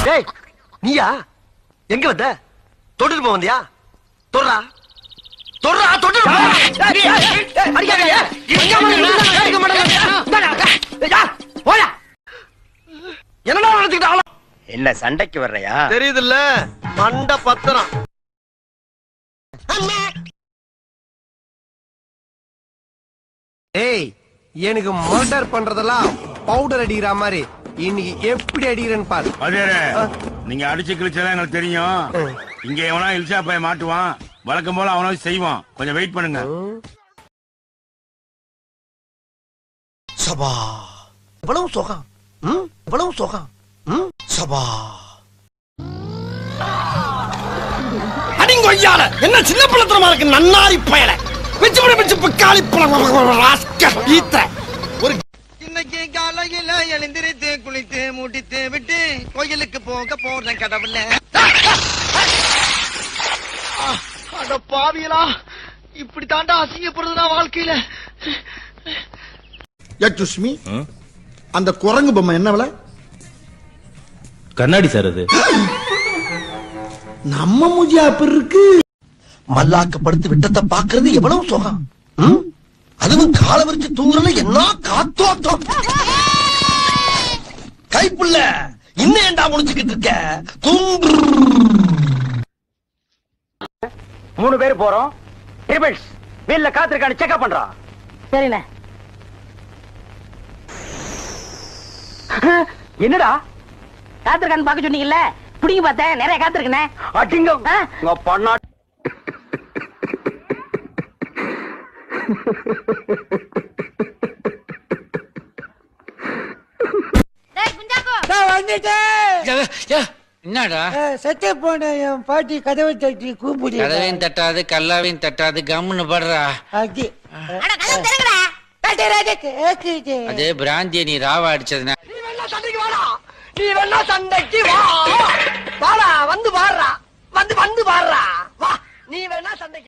டேய் நீயா எங்க வந்த? தொட்டுட்டு போ வந்தியா? தொடுறா தொடுறா தொட்டுட்டு போயா. என்னடா நினைச்சுக்கிட்ட? என்ன சண்டைக்கு வர்றையா? தெரியுதுல்ல மண்ட பத்திரம். ஏய் எனக்கு மர்டர் பண்றதெல்லாம் பவுடர் அடிக்கிற மாதிரி இன்னைக்கு எப்படி அடிக்கிறேன்னு பாரு. நீங்க அடிச்சு கிழிச்சதா எங்களுக்கு தெரியும். இங்க எவனா இல்சா போய் மாட்டுவான். வழக்கம் போல அவனாவது செய்வான். கொஞ்சம் வெயிட் பண்ணுங்க. சபா இவ்வளவு சுகம், இவ்வளவு சுகம். சபா அடிங்கொய்யால என்ன சின்ன பிள்ளத்தனமா இருக்கு. நன்னாரி பயல பிச்சு பிக்காளி ஒரு இன்னைக்கு காலையில எழுந்திருத்து குளித்து மூட்டித்து விட்டு கோயிலுக்கு போக போறேன் கடவுள. அட பாவியலா இப்படி தாண்டா அசிங்கப்படுறதுனா வாழ்க்கையில. யட்சுஷ்மி அந்த குரங்கு பொம்மை என்ன விலை? கண்ணாடி சார் அது. நம்ம மூஞ்சி அப்படி இருக்கு. மல்லாக்கப்படுத்து விட்டத்தை பாக்குறது எவ்வளவு சுகம். அதுவும் கால வச்சு தூங்குறல என்ன காத்தோட்டம். கைப்புள்ள இன்னும் ஏண்டா முடிச்சுக்கிட்டு இருக்க? தூங்கு. 3 பேர் போறோம். ட்ரிபிள்ஸ் வீல்ல காத்திருக்கானு செக்அப் பண்றான். சரிண்ணே. என்னடா காத்திருக்கான்னு பாக்க சொன்னீங்கல்ல, புடிங்க பார்த்தேன். நிறைய காத்திருக்கனே. அடிங்க உங்க பண்ணா. என்னடா செத்த போன என் பாட்டி கதவை தட்டி கூப்பிடு. கதவையும் தட்டாது கல்லாவையும் தட்டாது கம்முன்னு படுறா. அதே பிராந்திய நீ ராவா அடிச்சதுனா நீ வேணா சண்டைக்கு வாடா. நீ வேணா சண்டைக்கு வா. வாடா வந்து பாடுறா. வந்து பாடுறா. வா நீ வேணா சண்டைக்கு